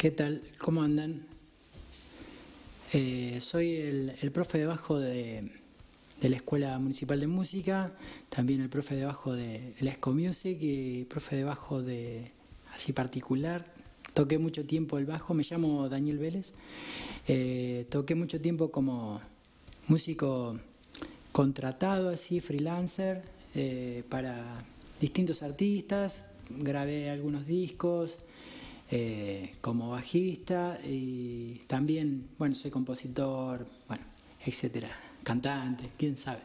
¿Qué tal? ¿Cómo andan? Soy el profe de bajo de la Escuela Municipal de Música, también el profe de bajo de la ESCO Music y profe de bajo de así particular. Toqué mucho tiempo el bajo, me llamo Daniel Vélez. Toqué mucho tiempo como músico contratado, así, freelancer, para distintos artistas. Grabé algunos discos como bajista y también, bueno, soy compositor, bueno, etcétera, cantante, quién sabe.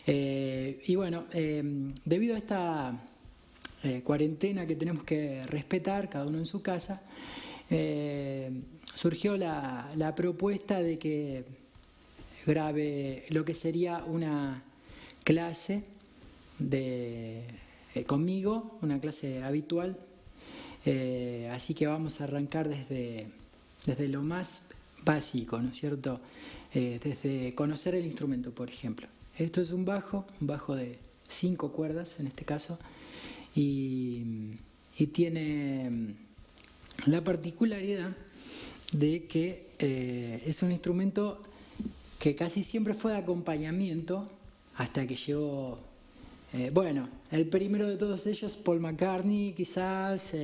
Y bueno, debido a esta cuarentena que tenemos que respetar, cada uno en su casa, surgió la propuesta de que grabe lo que sería una clase conmigo, una clase habitual. Así que vamos a arrancar desde lo más básico, ¿no es cierto? Desde conocer el instrumento, por ejemplo. Esto es un bajo de 5 cuerdas en este caso, y tiene la particularidad de que es un instrumento que casi siempre fue de acompañamiento hasta que llegó. Bueno, el primero de todos ellos, Paul McCartney, quizás,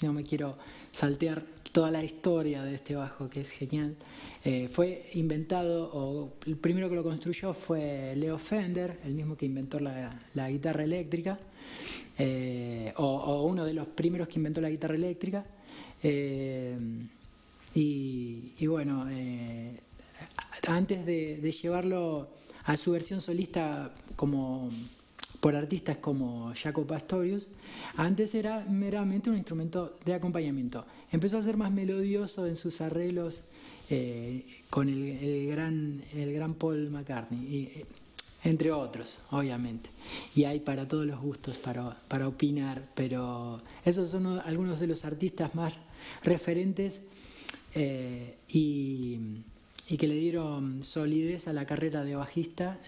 no me quiero saltear toda la historia de este bajo que es genial. Fue inventado, o el primero que lo construyó fue Leo Fender, el mismo que inventó la guitarra eléctrica, o uno de los primeros que inventó la guitarra eléctrica. Y bueno, antes de llevarlo a su versión solista por artistas como Jaco Pastorius, antes era meramente un instrumento de acompañamiento. Empezó a ser más melodioso en sus arreglos con el gran Paul McCartney, entre otros, obviamente. Y hay para todos los gustos para opinar, pero esos son algunos de los artistas más referentes y que le dieron solidez a la carrera de bajista,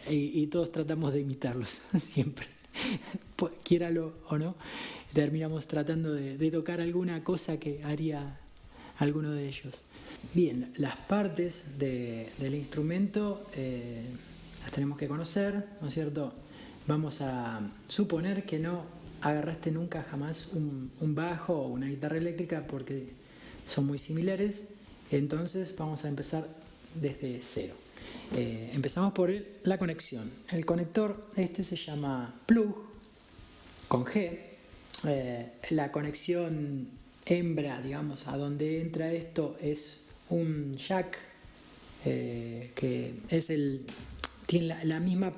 y todos tratamos de imitarlos siempre, quiéralo o no, terminamos tratando de tocar alguna cosa que haría alguno de ellos. Bien, las partes del instrumento las tenemos que conocer, ¿no es cierto? Vamos a suponer que no agarraste nunca jamás un bajo o una guitarra eléctrica porque son muy similares. Entonces vamos a empezar desde cero. Empezamos por la conexión. El conector se llama plug con G. La conexión hembra, digamos, a donde entra esto es un jack que tiene la misma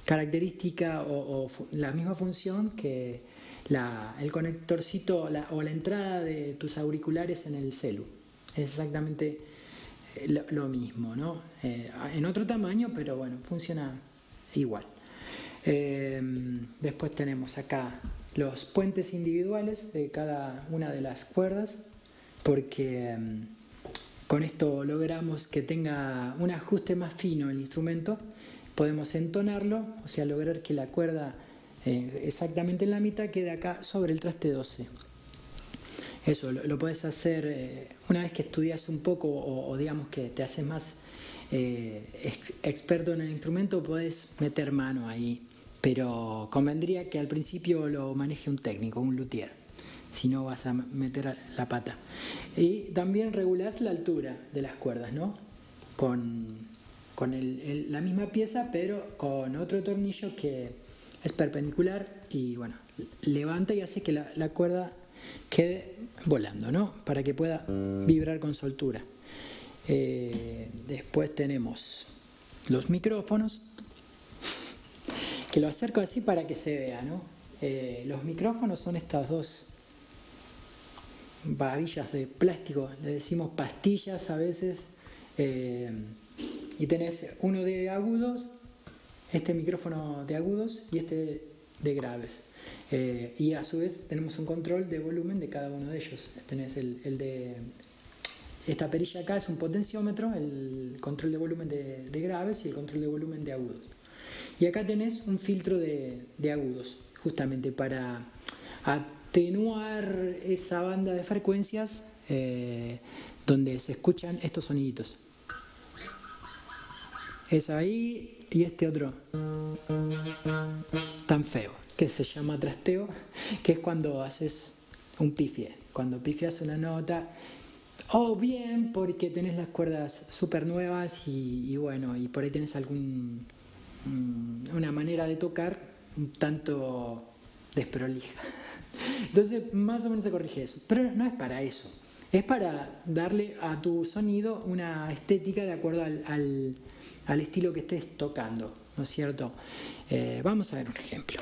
característica o la misma función que el conectorcito o la entrada de tus auriculares en el celu. Es exactamente lo mismo, ¿no? En otro tamaño, pero bueno, funciona igual. Después tenemos acá los puentes individuales de cada una de las cuerdas, porque con esto logramos que tenga un ajuste más fino el instrumento. Podemos entonarlo, o sea, lograr que la cuerda exactamente en la mitad quede acá sobre el traste 12. Eso lo puedes hacer una vez que estudias un poco o digamos que te haces más experto en el instrumento, podés meter mano ahí, pero convendría que al principio lo maneje un técnico, un luthier, si no vas a meter la pata. Y también regulás la altura de las cuerdas, ¿no? Con la misma pieza, pero con otro tornillo que es perpendicular y bueno, levanta y hace que la cuerda quede volando, ¿no? Para que pueda vibrar con soltura. Después tenemos los micrófonos, que lo acerco así para que se vea, ¿no? Los micrófonos son estas dos varillas de plástico, le decimos pastillas a veces, y tenés uno de agudos, este micrófono de agudos y este de graves. Y a su vez tenemos un control de volumen de cada uno de ellos. Tenés el de esta perilla acá, es un potenciómetro, el control de volumen de graves y el control de volumen de agudos. Y acá tenés un filtro de agudos, justamente para atenuar esa banda de frecuencias donde se escuchan estos soniditos. Es ahí y este otro tan feo, que se llama trasteo, que es cuando haces un pifie, cuando pifias una nota, o bien porque tenés las cuerdas súper nuevas y bueno, y por ahí tenés una manera de tocar un tanto desprolija. Entonces más o menos se corrige eso, pero no es para eso, es para darle a tu sonido una estética de acuerdo al estilo que estés tocando, ¿no es cierto? Vamos a ver un ejemplo.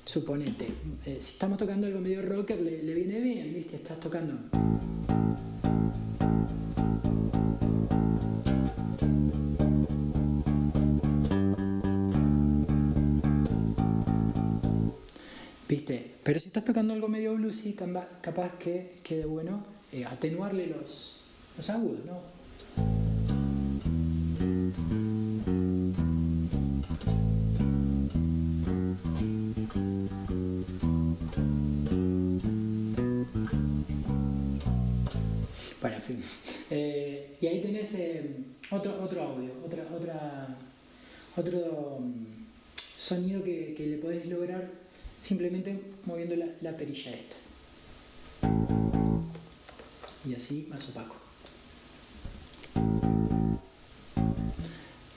Suponete, si estamos tocando algo medio rocker, le viene bien, ¿viste? Estás tocando. ¿Viste? Pero si estás tocando algo medio bluesy, capaz que quede bueno atenuarle los agudos, ¿no? Bueno, en fin. Y ahí tenés otro audio, otro sonido que le podés lograr simplemente moviendo la perilla esta. Y así más opaco.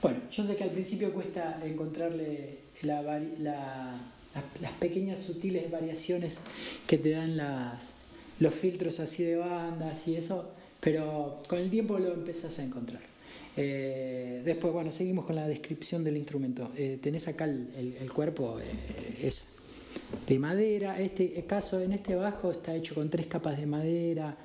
Bueno, yo sé que al principio cuesta encontrarle las pequeñas sutiles variaciones que te dan los filtros así de bandas y eso, pero con el tiempo lo empezás a encontrar. Después, bueno, seguimos con la descripción del instrumento. Tenés acá el cuerpo, es de madera. En este bajo está hecho con 3 capas de madera.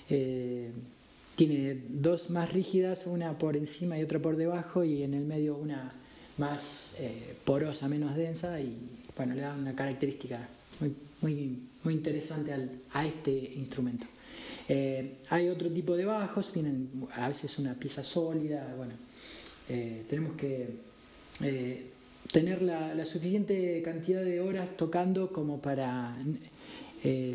Tiene 2 más rígidas, una por encima y otra por debajo, y en el medio una más porosa, menos densa, y bueno, le da una característica muy interesante a este instrumento. Hay otro tipo de bajos, vienen a veces una pieza sólida. Bueno, tenemos que tener la suficiente cantidad de horas tocando como para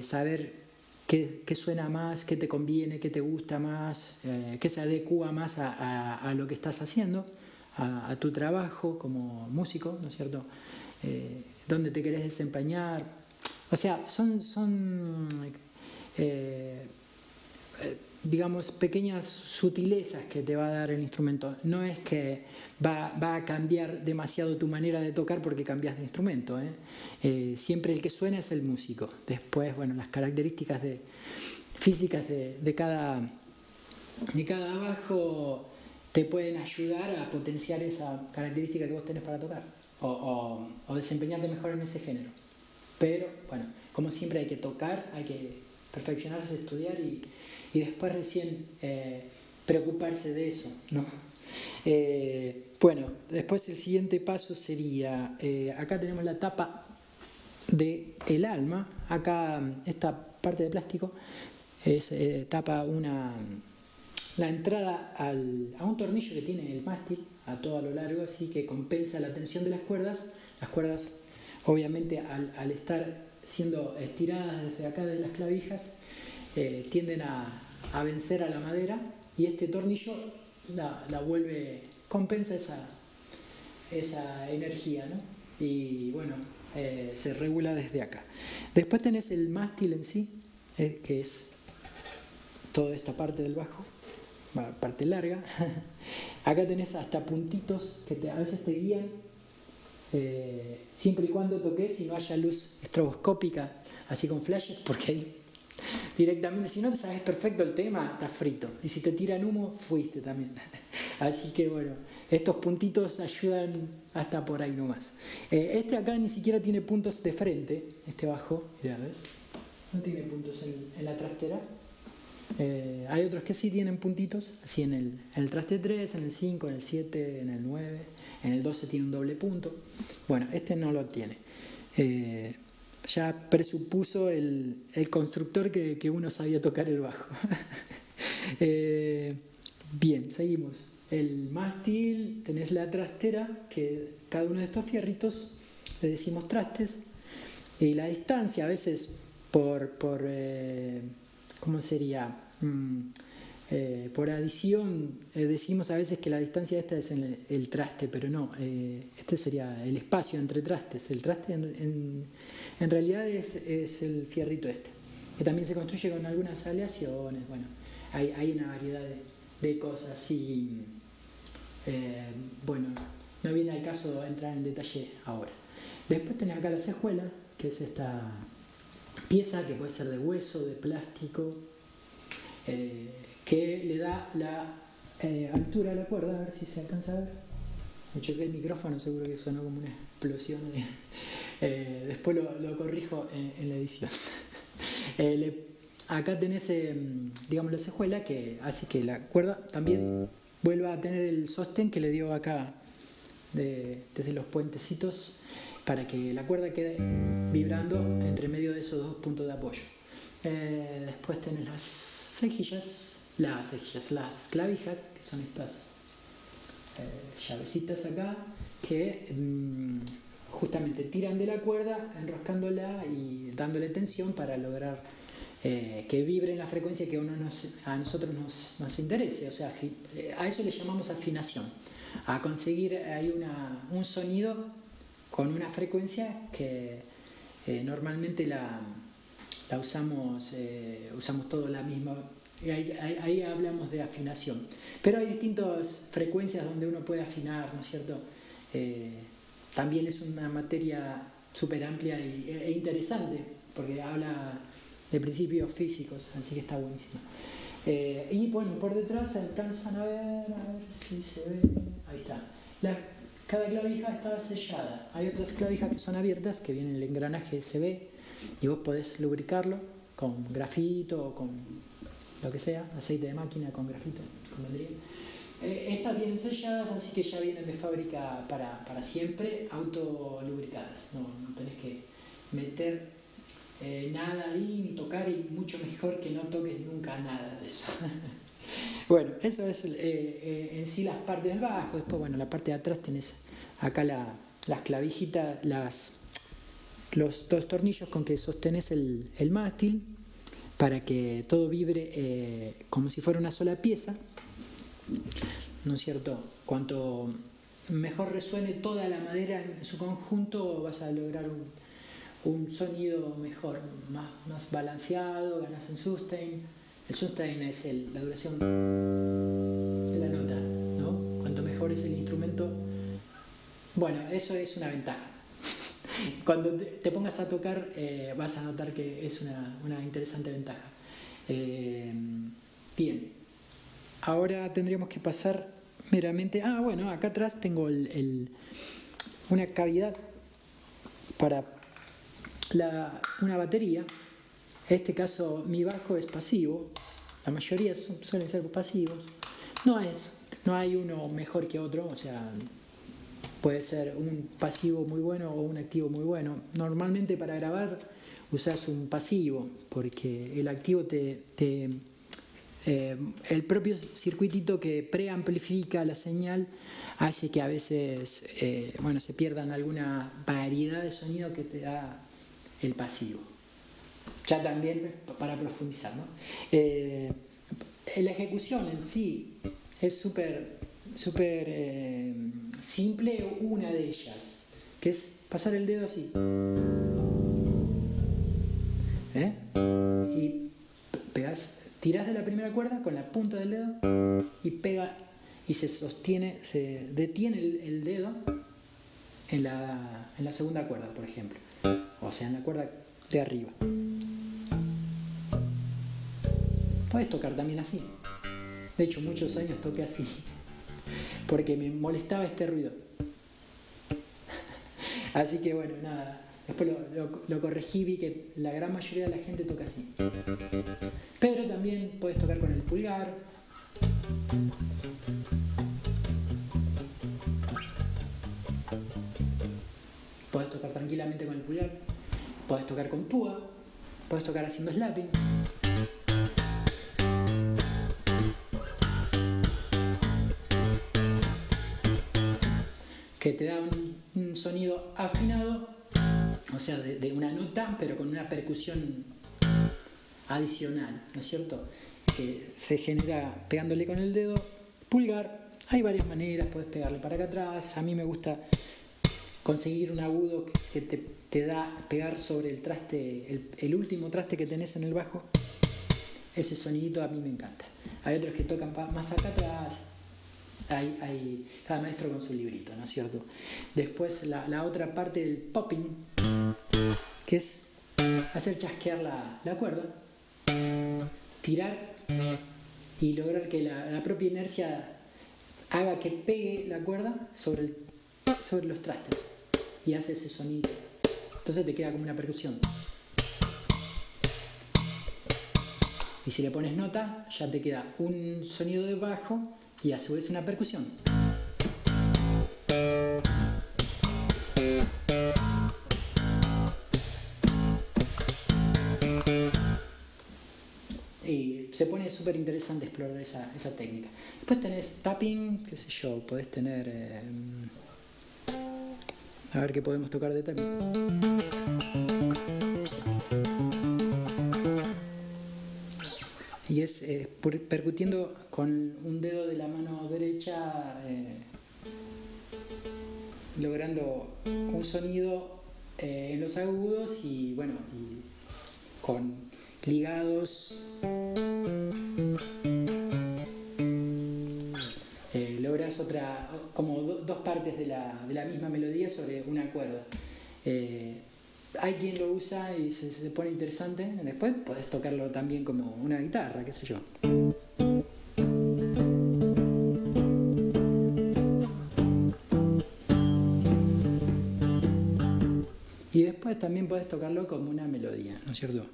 saber qué suena más, qué te conviene, qué te gusta más, qué se adecua más a lo que estás haciendo, a tu trabajo como músico, ¿no es cierto? Dónde te querés desempeñar. O sea, son digamos, pequeñas sutilezas que te va a dar el instrumento. No es que va a cambiar demasiado tu manera de tocar porque cambias de instrumento, siempre el que suena es el músico. Después, bueno, las características físicas de cada bajo te pueden ayudar a potenciar esa característica que vos tenés para tocar o desempeñarte mejor en ese género. Pero, bueno, como siempre hay que tocar, hay que perfeccionarse, estudiar y después recién preocuparse de eso, ¿no? Bueno, después el siguiente paso sería, acá tenemos la tapa del alma. Acá esta parte de plástico tapa la entrada a un tornillo que tiene el mástil a todo a lo largo, así que compensa la tensión de las cuerdas. Las cuerdas, obviamente, al estar siendo estiradas desde acá de las clavijas, tienden a vencer a la madera, y este tornillo la vuelve, compensa esa energía, ¿no? Y bueno, se regula desde acá. Después tenés el mástil en sí, que es toda esta parte del bajo, parte larga. Acá tenés hasta puntitos que a veces te guían, siempre y cuando toques y no haya luz estroboscópica así con flashes, porque ahí directamente, si no sabes perfecto el tema, estás frito, y si te tiran humo, fuiste también. Así que bueno, estos puntitos ayudan hasta por ahí nomás. Este acá ni siquiera tiene puntos de frente, este bajo, mirá, ¿ves? No tiene puntos en la trastera. Hay otros que sí tienen puntitos, así en el traste 3, en el 5, en el 7, en el 9, en el 12 tiene un doble punto. Bueno, este no lo tiene. Ya presupuso el constructor que uno sabía tocar el bajo. Bien, seguimos. El mástil, tenés la trastera, que cada uno de estos fierritos le decimos trastes, y la distancia a veces por ¿cómo sería? Por adición, decimos a veces que la distancia esta es en el traste, pero no, este sería el espacio entre trastes. El traste en realidad es el fierrito este, que también se construye con algunas aleaciones. Bueno, hay una variedad de cosas y bueno, no viene al caso entrar en detalle ahora. Después tenés acá la cejuela, que es esta pieza que puede ser de hueso, de plástico, que le da la altura a la cuerda. A ver si se alcanza a ver. Me choqué el micrófono, seguro que sonó como una explosión. Después lo corrijo en la edición. Acá tenés, digamos, la cejuela que hace que la cuerda también vuelva a tener el sostén que le dio acá desde los puentecitos, para que la cuerda quede vibrando entre medio de esos dos puntos de apoyo. Después tenés las clavijas, que son estas llavecitas acá, que justamente tiran de la cuerda, enroscándola y dándole tensión para lograr que vibre en la frecuencia que a nosotros nos interese. O sea, a eso le llamamos afinación, a conseguir ahí un sonido con una frecuencia que normalmente la usamos todos la misma. Ahí hablamos de afinación, pero hay distintas frecuencias donde uno puede afinar, ¿no es cierto? También es una materia súper amplia e interesante, porque habla de principios físicos, así que está buenísimo. Y bueno, por detrás se alcanzan a ver si se ve. Ahí está. Cada clavija está sellada. Hay otras clavijas que son abiertas, que vienen el engranaje se ve, y vos podés lubricarlo con grafito o con lo que sea, aceite de máquina con grafito, convendría. Estas vienen selladas, así que ya vienen de fábrica para siempre, autolubricadas. No tenés que meter nada ahí ni tocar, y mucho mejor que no toques nunca nada de eso. Bueno, eso es en sí las partes del bajo. Después, bueno, la parte de atrás tenés acá las clavijitas, los dos tornillos con que sostenés el mástil, para que todo vibre como si fuera una sola pieza, ¿no es cierto? Cuanto mejor resuene toda la madera en su conjunto, vas a lograr un sonido mejor, más balanceado, ganas en sustain. El sustain es la duración de la nota, ¿no? Cuanto mejor es el instrumento, bueno, eso es una ventaja. Cuando te pongas a tocar vas a notar que es una interesante ventaja. Bien, ahora tendríamos que pasar meramente... bueno, acá atrás tengo una cavidad para una batería. En este caso mi bajo es pasivo, la mayoría suelen ser pasivos. No hay uno mejor que otro, o sea, puede ser un pasivo muy bueno o un activo muy bueno. Normalmente para grabar usas un pasivo, porque el activo el propio circuitito que preamplifica la señal hace que a veces se pierdan alguna variedad de sonido que te da el pasivo. Ya también para profundizar, ¿no? La ejecución en sí es súper simple, una de ellas, que es pasar el dedo así. Y tirás de la primera cuerda con la punta del dedo y pega, y se detiene el dedo en la segunda cuerda, por ejemplo, o sea, en la cuerda de arriba. Puedes tocar también así. De hecho, muchos años toqué así, porque me molestaba este ruido. Así que bueno, nada, después lo corregí, vi que la gran mayoría de la gente toca así. Pero también puedes tocar con el pulgar. Puedes tocar tranquilamente con el pulgar. Puedes tocar con púa. Puedes tocar haciendo slapping. Que te da un sonido afinado, o sea, de una nota, pero con una percusión adicional, ¿no es cierto? Que se genera pegándole con el dedo pulgar. Hay varias maneras, puedes pegarle para acá atrás. A mí me gusta conseguir un agudo que te da pegar sobre el traste, el último traste que tenés en el bajo. Ese sonidito a mí me encanta. Hay otros que tocan más acá atrás. Hay cada maestro con su librito, ¿no es cierto? Después la otra parte del popping, que es hacer chasquear la cuerda, tirar y lograr que la propia inercia haga que pegue la cuerda sobre los trastes y hace ese sonido. Entonces te queda como una percusión. Y si le pones nota, ya te queda un sonido de bajo y a su vez una percusión. Y se pone súper interesante explorar esa técnica. Después tenés tapping, qué sé yo, podés tener... a ver qué podemos tocar de tapping. Y es percutiendo con un dedo de la mano derecha, logrando un sonido en los agudos y bueno, y con ligados logras como dos partes de la misma melodía sobre una cuerda. Hay quien lo usa y se pone interesante. Después podés tocarlo también como una guitarra, qué sé yo. Y después también podés tocarlo como una melodía, ¿no es cierto?